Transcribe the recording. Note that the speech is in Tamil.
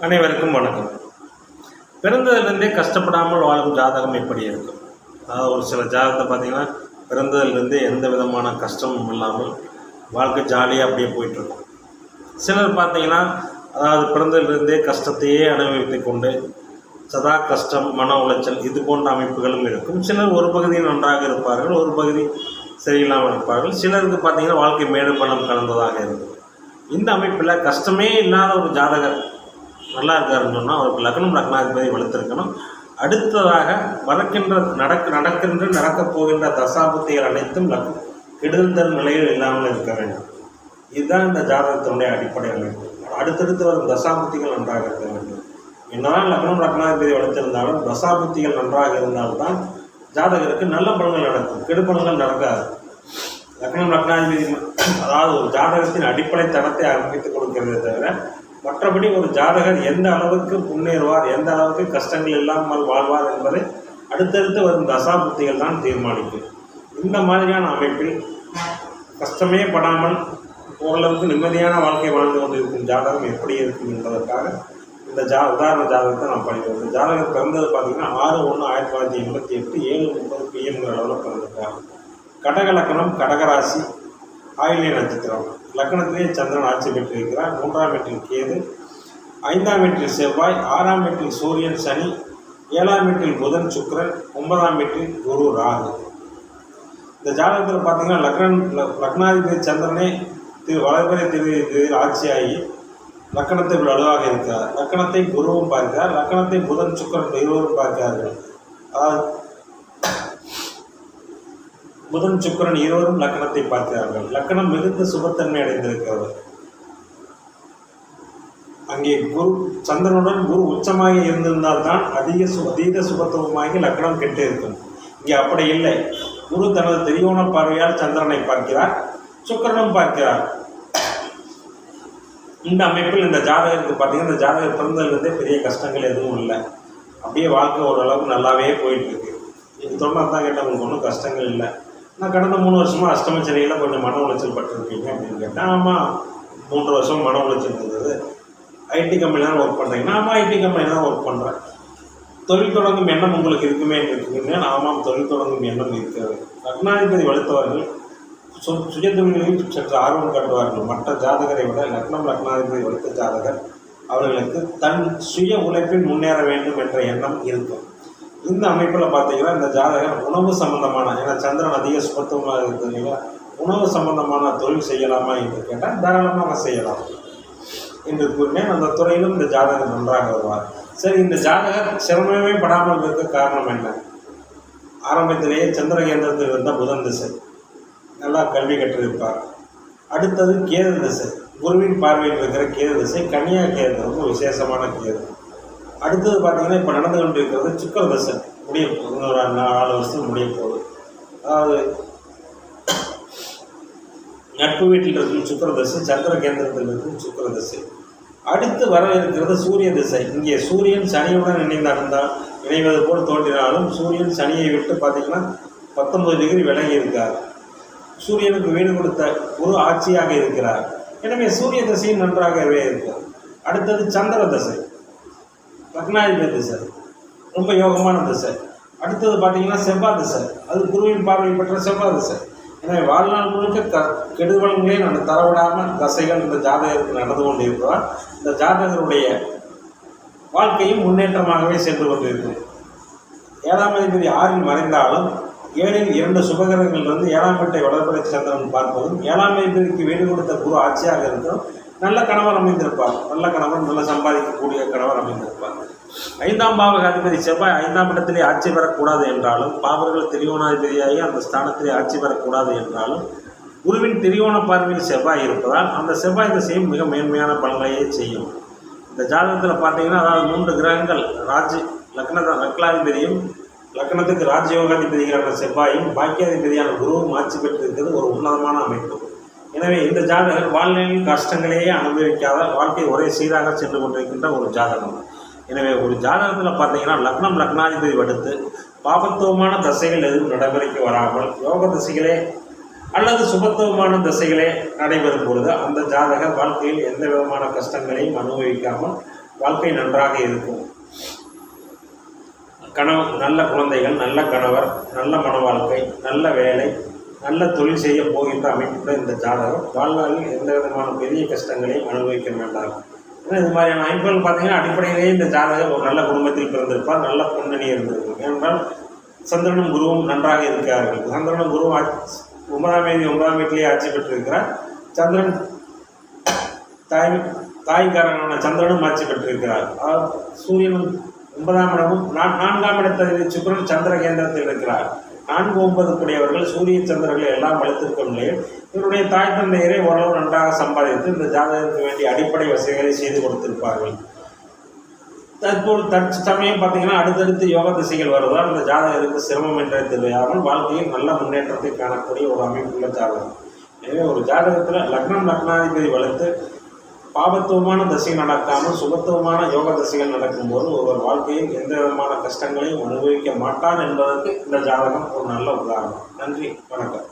அனைவருக்கும் வணக்கம். பிறந்ததிலிருந்தே கஷ்டப்படாமல் வாழும் ஜாதகம் எப்படி இருக்கும்? அதாவது ஒரு சில ஜாதகத்தை பார்த்திங்கன்னா, பிறந்ததிலிருந்தே எந்த விதமான கஷ்டமும் இல்லாமல் வாழ்க்கை ஜாலியாக அப்படியே போயிட்டுருக்கும். சிலர் பார்த்திங்கன்னா, அதாவது பிறந்ததிலிருந்தே கஷ்டத்தையே அனுபவித்து கொண்டு சதா கஷ்டம், மன உளைச்சல் இது போன்ற அமைப்புகளும் இருக்கும். சிலர் ஒரு பகுதியில் நன்றாக இருப்பார்கள், ஒரு பகுதி சரியில்லாமல் இருப்பார்கள். சிலருக்கு பார்த்திங்கன்னா வாழ்க்கை மேடு பள்ளம் கலந்ததாக இருக்கும். இந்த அமைப்பில் கஷ்டமே இல்லாத ஒரு ஜாதகர் நல்லா இருக்காருன்னு சொன்னால் அவருக்கு லக்னம் லக்னாதிபதி வலுத்திருக்கணும். அடுத்ததாக நடக்கப் போகின்ற தசாபுத்திகள் அனைத்தும் கெடுதல் தரும் நிலையில் இல்லாமல் இருக்க வேண்டும். இதுதான் இந்த ஜாதகத்தினுடைய அடிப்படை அமைப்பு. அடுத்தடுத்து வரும் தசாபுத்திகள் நன்றாக இருக்க வேண்டும். என்னதான் லக்னம் லக்னாதிபதி வலுத்திருந்தாலும் தசாபுத்திகள் நன்றாக இருந்தால்தான் ஜாதகருக்கு நல்ல பலன்கள் நடக்கும், கெடுபலன்கள் நடக்காது. லக்னம் லக்னாதிபதி அதாவது ஒரு ஜாதகத்தின் அடிப்படை தரத்தை அமைத்துக் கொடுக்கிறதே தவிர மற்றபடி ஒரு ஜாதகர் எந்த அளவுக்கு முன்னேறுவார், எந்த அளவுக்கு கஷ்டங்கள் இல்லாமல் வாழ்வார் என்பதை அடுத்தடுத்து வரும் தசாபுத்திகள் தான் தீர்மானிக்கும். இந்த மாதிரியான அமைப்பில் கஷ்டமே படாமல் ஓரளவுக்கு நிம்மதியான வாழ்க்கை வாழ்ந்து கொண்டிருக்கும் ஜாதகம் எப்படி இருக்கும் என்பதற்காக இந்த உதாரண ஜாதகத்தை நான் படிக்கிறோம். இந்த ஜாதகம் பிறந்தது பார்த்திங்கன்னா 6/1/1988 7:30 PM அளவில் பிறந்திருக்காங்க. கடக லக்கணம், கடகராசி, ஆயில்ய நட்சத்திரம். லக்கணத்திலே சந்திரன் ஆட்சி பெற்றிருக்கிறார். 3ஆம் வீட்டில் கேது, 5ஆம் வீட்டில் செவ்வாய், 6ஆம் வீட்டில் சூரியன் சனி, 7ஆம் வீட்டில் புதன் சுக்கிரன், 9ஆம் வீட்டில் குரு ராகு. இந்த ஜாதகத்தில் பார்த்தீங்கன்னா லக்னாதிபதி சந்திரனே வளர்பிறை திரு ஆட்சியாகி லக்கணத்தை வலுவாக இருக்கிறார். லக்கணத்தை குருவும் பார்க்கிறார், லக்கணத்தை புதன் சுக்கிரன் இருவரும் பார்க்கிறார்கள். அதாவது புதன் சுக்கிரன் இருவரும் லக்கணத்தை பார்க்கிறார்கள். லக்கணம் மிகுந்த சுபத்தன்மை அடைந்திருக்கிறது. அங்கே சந்திரனுடன் குரு உச்சமாக இருந்திருந்தால்தான் அதீத சுபத்துவமாகி லக்கணம் கெட்டு இருக்கும். இங்கே அப்படி இல்லை. குரு தனது திரிகோண பார்வையால் சந்திரனை பார்க்கிறார், சுக்கிரனும் பார்க்கிறார். இந்த அமைப்பில் இந்த ஜாதகத்துக்கு பார்த்தீங்கன்னா, இந்த ஜாதகம் பிறந்ததிலிருந்தே பெரிய கஷ்டங்கள் எதுவும் இல்லை. அப்படியே வாழ்க்கை ஓரளவுக்கு நல்லாவே போயிட்டு இருக்கு. இது சொன்னால் தான் கேட்டால் உங்களுக்கு ஒன்றும் கஷ்டங்கள் இல்லை. நான் கடந்த 3 வருஷமாக அஷ்டமச்சரியில் கொஞ்சம் மன உளைச்சல் பட்டிருக்கீங்க அப்படின்னு கேட்டேன். ஆமாம், 3 வருஷம் மன உளைச்சல் இருந்தது. ஐடி கம்பெனி தான் ஒர்க் பண்ணுறீங்கன்னா? ஆமாம், ஐடி கம்பெனி தான் ஒர்க் பண்ணுறேன். தொழில் தொடங்கும் எண்ணம் உங்களுக்கு இருக்குமே இருக்குங்க? ஆமாம், தொழில் தொடங்கும் எண்ணம் இருக்கிறது. லக்னாதிபதி வலுத்தவர்கள் சுய தொழில்களில் சற்று ஆர்வம் காட்டுவார்கள். மற்ற ஜாதகரை விட லக்னாதிபதி வலுத்த ஜாதகர் அவர்களுக்கு தன் சுய உழைப்பில் முன்னேற வேண்டும் என்ற எண்ணம் இருக்கும். இந்த அமைப்பில் பார்த்தீங்கன்னா, இந்த ஜாதகர் உணவு சம்பந்தமான, ஏன்னா சந்திரன் அதிக சுபத்துவமாக இருக்குது இல்லைங்களா, உணவு சம்பந்தமான தொழில் செய்யலாமா என்று கேட்டால் தாராளமாக செய்யலாம் என்று கூறினேன். அந்த துறையிலும் இந்த ஜாதகர் நன்றாக வருவார். சரி, இந்த ஜாதகர் சிரமமே படாமல் இருக்க காரணம் என்ன? ஆரம்பத்திலேயே சந்திர கேந்திரத்தில் இருந்த புதன் திசை, நல்லா கல்வி கற்றிருப்பார். அடுத்தது கேது திசை, குருவின் பார்வையில் இருக்கிற கேது திசை, கன்னியா கேது, ரொம்ப விசேஷமான கேது. அடுத்தது பார்த்திங்கன்னா, இப்போ நடந்து கொண்டு இருக்கிறது சுக்கிர தசை, முடிய போகுது. ஒரு 4 வருஷம் முடிய போகுது. அதாவது நட்பு வீட்டில் இருக்கும் சுக்கிர தசை, சந்திர கேந்திரத்தில் இருக்கும் சுக்கிர தசை. அடுத்து வர இருக்கிறது சூரிய திசை. இங்கே சூரியன் சனியுடன் இணைவது போல் தோன்றினாலும் சூரியன் சனியை விட்டு பார்த்திங்கன்னா 19 டிகிரி விலகி இருக்கார். சூரியனுக்கு வீடு கொடுத்த குரு ஆட்சியாக இருக்கிறார். எனவே சூரிய திசையும் நன்றாகவே இருக்கிறது. அடுத்தது சந்திர தசை, லக்னாதிபதி திசை, ரொம்ப யோகமான திசை. அடுத்தது பார்த்திங்கன்னா செவ்வாய் திசை, அது குருவின் பார்வையில் பெற்ற செவ்வாய் திசை. எனவே வாழ்நாள் முழுக்க கெடுபலன்களே தரவிடாமல் தசைகள் இந்த ஜாதகருக்கு நடந்து கொண்டு இருக்கிறார். இந்த ஜாதகருடைய வாழ்க்கையும் முன்னேற்றமாகவே சென்று கொண்டிருக்கிறது. 7ஆம் அதிபதி 6இல் மறைந்தாலும் 7இல் 2 சுபகிரகங்கள் 7ஆம் வீட்டை வளர்பிறை சந்திரன் பார்ப்பதும் 7ஆம் அதிபதிக்கு வீடு கொடுத்த குரு ஆட்சியாக இருக்கிறோம். நல்ல கணவர் அமைந்திருப்பார். நல்ல கணவர், நல்ல சம்பாதிக்கக்கூடிய கணவர் அமைந்திருப்பார். 5ஆம் பாவக அதிபதி செவ்வாய் 5ஆம் இடத்திலே ஆட்சி பெறக்கூடாது என்றாலும், பாவர்கள் திரிகோணாதிபதியாகி அந்த ஸ்தானத்திலே ஆட்சி பெறக்கூடாது என்றாலும், குருவின் திரிகோண பார்வையில் செவ்வாய் இருப்பதால் அந்த செவ்வாய் திசையும் மிக மேன்மையான பலன்களையே செய்யும். இந்த ஜாதகத்தில் பார்த்தீங்கன்னா, அதாவது 3 கிரகங்கள் லக்னாதிபதியும் லக்னத்துக்கு ராஜயோகாதிபதிகளான செவ்வாயும் பாக்கியாதிபதியான குருவும் ஆட்சி பெற்றிருக்கிறது ஒரு உன்னதமான அமைப்பு. எனவே இந்த ஜாதகர் வாழ்நிலையில் கஷ்டங்களையே அனுபவிக்காத வாழ்க்கை ஒரே சீராக சென்று கொண்டிருக்கின்ற ஒரு ஜாதகம். எனவே ஒரு ஜாதகத்தில் பார்த்தீங்கன்னா, லக்னாதிபதி வடுத்து பாபத்துவமான தசைகள் எதுவும் நடைமுறைக்கு வராமல் யோக திசைகளே அல்லது சுபத்துவமான திசைகளே நடைபெறும் பொழுது அந்த ஜாதகர் வாழ்க்கையில் எந்த விதமான கஷ்டங்களையும் அனுபவிக்காமல் வாழ்க்கை நன்றாக இருக்கும். நல்ல குழந்தைகள், நல்ல கணவர், நல்ல மன வாழ்க்கை, நல்ல வேலை, நல்ல தொழில் செய்ய போகின்ற அமைப்புடன் இந்த ஜாதகம் வாழ்நாளில் எந்த விதமான பெரிய கஷ்டங்களையும் அனுபவிக்க வேண்டாம். ஏன்னா இது மாதிரியான அமைப்புகள் பார்த்தீங்கன்னா அடிப்படையிலேயே இந்த ஜாதகம் ஒரு நல்ல குடும்பத்தில் பிறந்திருப்பார், நல்ல பின்னணி இருந்திருக்கும். ஏனென்றால் சந்திரனும் குருவும் நன்றாக இருக்கிறார்கள். சந்திரனும் குருவும் 9ஆம் வீட்டிலேயே ஆட்சி பெற்றிருக்கிறார். சந்திரன் தாய்க்காரனான சந்திரனும் ஆட்சி பெற்றிருக்கிறார். சூரியனும் 9ஆம் இடமும் 4ஆம் இடத்தில் சுக்கிரன் சந்திர கேந்திரத்தில் இருக்கிறார். 4, 9 கூடியவர்கள் சூரிய சந்திரர்கள் எல்லாம் வளர்த்திருக்கும் நிலையில் இவருடைய தாய் தந்தையரை ஓரளவு நன்றாக சம்பாதித்து இந்த ஜாதகத்துக்கு வேண்டிய அடிப்படை வசதிகளை செய்து கொடுத்திருப்பார்கள். தற்போது தற்சமயம் பார்த்தீங்கன்னா அடுத்தடுத்து யோக திசைகள் வருவதால் இந்த ஜாதகத்துக்கு சிரமம் என்ற தெரியாமல் வாழ்க்கையில் நல்ல முன்னேற்றத்தை காணக்கூடிய ஒரு அமைப்புள்ள ஜாதகம். எனவே ஒரு ஜாதகத்தில் லக்னாதிபதி வளர்த்து பாபத்துவமான தசை நடக்காமல் சுபத்துவமான யோக தசைகள் நடக்கும்போது ஒருவர் வாழ்க்கையில் எந்த விதமான கஷ்டங்களையும் அனுபவிக்க மாட்டான் என்பதற்கு இந்த ஜாதகம் ஒரு நல்ல உதாரணம். நன்றி, வணக்கம்.